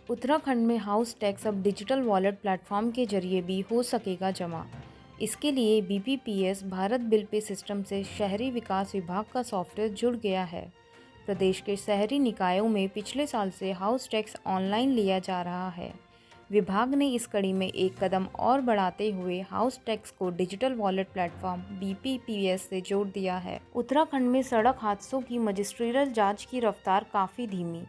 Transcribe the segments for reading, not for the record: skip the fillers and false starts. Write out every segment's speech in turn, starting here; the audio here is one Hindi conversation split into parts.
उत्तराखंड में हाउस टैक्स अब डिजिटल वॉलेट प्लेटफॉर्म के जरिए भी हो सकेगा जमा। इसके लिए BPPS Bharat bill pay system से शहरी विकास विभाग का सॉफ्टवेयर जुड़ गया है। प्रदेश के शहरी निकायों में पिछले साल से हाउस टैक्स ऑनलाइन लिया जा रहा है। विभाग ने इस कड़ी में एक कदम और बढ़ाते हुए हाउस टैक्स को डिजिटल वॉलेट प्लेटफॉर्म बीपीपीएस से जोड़ दिया है। उत्तराखंड में सड़क हादसों की मजिस्ट्रियल जांच की रफ्तार काफ़ी धीमी।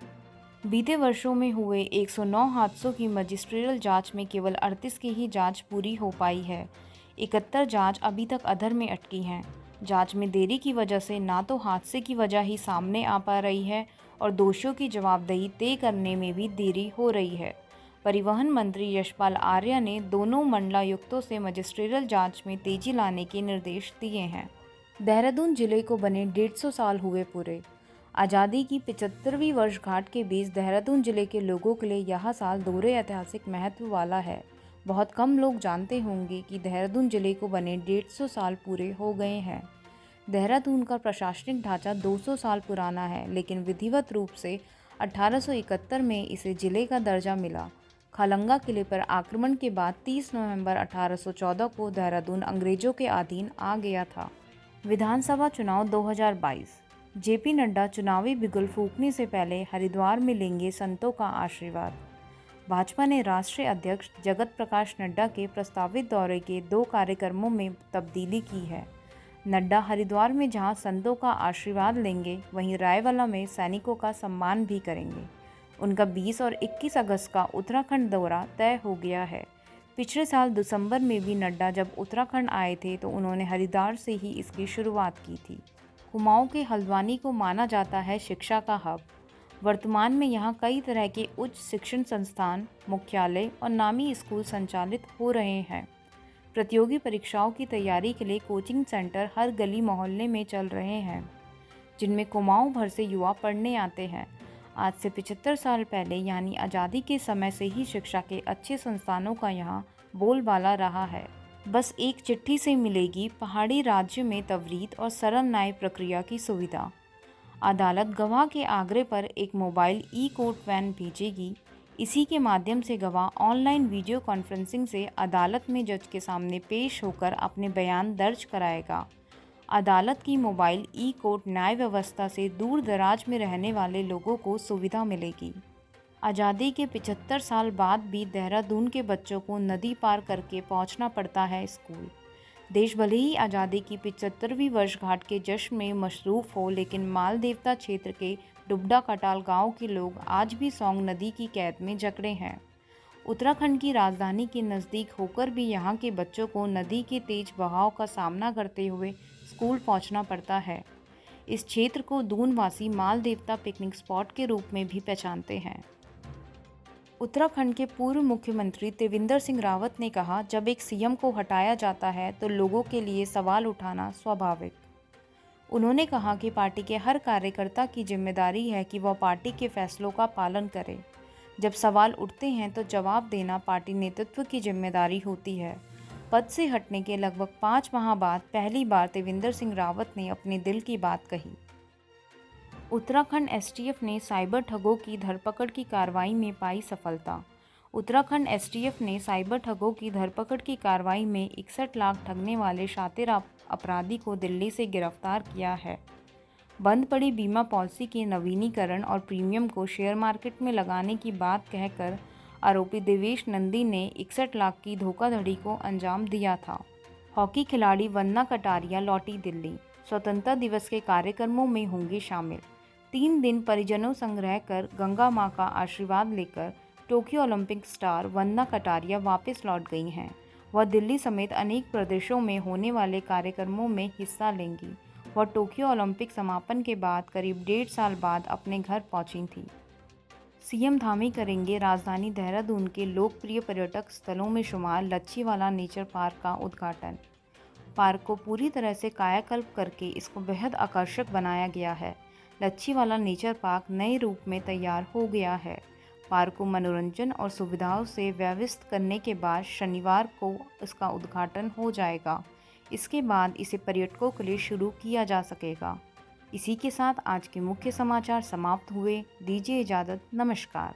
बीते वर्षों में हुए 109 हादसों की मजिस्ट्रियल जांच में केवल 38 की ही जांच पूरी हो पाई है। 71 जांच अभी तक अधर में अटकी हैं। जांच में देरी की वजह से ना तो हादसे की वजह ही सामने आ पा रही है और दोषियों की जवाबदेही तय करने में भी देरी हो रही है। परिवहन मंत्री यशपाल आर्य ने दोनों मंडलायुक्तों से मजिस्ट्रियल जांच में तेजी लाने के निर्देश दिए हैं। देहरादून जिले को बने 150 साल हुए पूरे। आज़ादी की 75वीं वर्षगांठ के बीच देहरादून जिले के लोगों के लिए यह साल दोहरे ऐतिहासिक महत्व वाला है। बहुत कम लोग जानते होंगे कि देहरादून जिले को बने 150 साल पूरे हो गए हैं। देहरादून का प्रशासनिक ढांचा 200 साल पुराना है, लेकिन विधिवत रूप से 1871 में इसे जिले का दर्जा मिला। खलंगा किले पर आक्रमण के बाद 30 नवंबर 1814 को देहरादून अंग्रेजों के अधीन आ गया था। विधानसभा चुनाव 2022। जेपी नड्डा चुनावी बिगुल फूंकने से पहले हरिद्वार में लेंगे संतों का आशीर्वाद। भाजपा ने राष्ट्रीय अध्यक्ष जगत प्रकाश नड्डा के प्रस्तावित दौरे के 2 कार्यक्रमों में तब्दीली की है। नड्डा हरिद्वार में जहां संतों का आशीर्वाद लेंगे, वहीं रायवाला में सैनिकों का सम्मान भी करेंगे। उनका 20 और 21 अगस्त का उत्तराखंड दौरा तय हो गया है। पिछले साल दिसंबर में भी नड्डा जब उत्तराखंड आए थे तो उन्होंने हरिद्वार से ही इसकी शुरुआत की थी। कुमाऊं के हल्द्वानी को माना जाता है शिक्षा का हब। वर्तमान में यहाँ कई तरह के उच्च शिक्षण संस्थान, मुख्यालय और नामी स्कूल संचालित हो रहे हैं। प्रतियोगी परीक्षाओं की तैयारी के लिए कोचिंग सेंटर हर गली मोहल्ले में चल रहे हैं, जिनमें कुमाऊं भर से युवा पढ़ने आते हैं। आज से 75 साल पहले यानी आज़ादी के समय से ही शिक्षा के अच्छे संस्थानों का यहाँ बोलबाला रहा है। बस एक चिट्ठी से मिलेगी पहाड़ी राज्य में तवरीत और सरल न्याय प्रक्रिया की सुविधा। अदालत गवाह के आग्रह पर एक मोबाइल ई-कोर्ट वैन भेजेगी। इसी के माध्यम से गवाह ऑनलाइन वीडियो कॉन्फ्रेंसिंग से अदालत में जज के सामने पेश होकर अपने बयान दर्ज कराएगा। अदालत की मोबाइल ई-कोर्ट न्याय व्यवस्था से दूर दराज में रहने वाले लोगों को सुविधा मिलेगी। आज़ादी के 75 साल बाद भी देहरादून के बच्चों को नदी पार करके पहुंचना पड़ता है स्कूल। देश भले ही आज़ादी की 75वीं वर्षगांठ के जश्न में मशरूफ़ हो, लेकिन मालदेवता क्षेत्र के डुबडा कटाल गांव के लोग आज भी सौंग नदी की कैद में जकड़े हैं। उत्तराखंड की राजधानी के नज़दीक होकर भी यहाँ के बच्चों को नदी के तेज बहाव का सामना करते हुए स्कूल पहुँचना पड़ता है। इस क्षेत्र को दूनवासी मालदेवता पिकनिक स्पॉट के रूप में भी पहचानते हैं। उत्तराखंड के पूर्व मुख्यमंत्री त्रिवेंद्र सिंह रावत ने कहा, जब एक सीएम को हटाया जाता है तो लोगों के लिए सवाल उठाना स्वाभाविक। उन्होंने कहा कि पार्टी के हर कार्यकर्ता की जिम्मेदारी है कि वह पार्टी के फैसलों का पालन करे। जब सवाल उठते हैं तो जवाब देना पार्टी नेतृत्व की जिम्मेदारी होती है। पद से हटने के लगभग 5 माह बाद पहली बार त्रिवेंद्र सिंह रावत ने अपने दिल की बात कही। उत्तराखंड एसटीएफ ने साइबर ठगों की धरपकड़ की कार्रवाई में पाई सफलता। उत्तराखंड एसटीएफ ने साइबर ठगों की धरपकड़ की कार्रवाई में 61 लाख ठगने वाले शातिर अपराधी को दिल्ली से गिरफ्तार किया है। बंद पड़ी बीमा पॉलिसी के नवीनीकरण और प्रीमियम को शेयर मार्केट में लगाने की बात कहकर आरोपी देवेश नंदी ने 61 लाख की धोखाधड़ी को अंजाम दिया था। हॉकी खिलाड़ी वंदना कटारिया लौटी दिल्ली। स्वतंत्रता दिवस के कार्यक्रमों में होंगे शामिल। 3 दिन परिजनों संग रहकर गंगा मां का आशीर्वाद लेकर Tokyo Olympic star Vandana Kataria वापस लौट गई हैं। वह दिल्ली समेत अनेक प्रदेशों में होने वाले कार्यक्रमों में हिस्सा लेंगी। वह टोक्यो ओलंपिक समापन के बाद करीब 1.5 साल बाद अपने घर पहुंची थी। सीएम धामी करेंगे राजधानी देहरादून के लोकप्रिय पर्यटक स्थलों में शुमार लच्छीवाला नेचर पार्क का उद्घाटन। पार्क को पूरी तरह से कायाकल्प करके इसको बेहद आकर्षक बनाया गया है। लच्छीवाला नेचर पार्क नए रूप में तैयार हो गया है। पार्क को मनोरंजन और सुविधाओं से व्यवस्थित करने के बाद शनिवार को इसका उद्घाटन हो जाएगा। इसके बाद इसे पर्यटकों के लिए शुरू किया जा सकेगा। इसी के साथ आज के मुख्य समाचार समाप्त हुए। दीजिए इजाज़त। नमस्कार।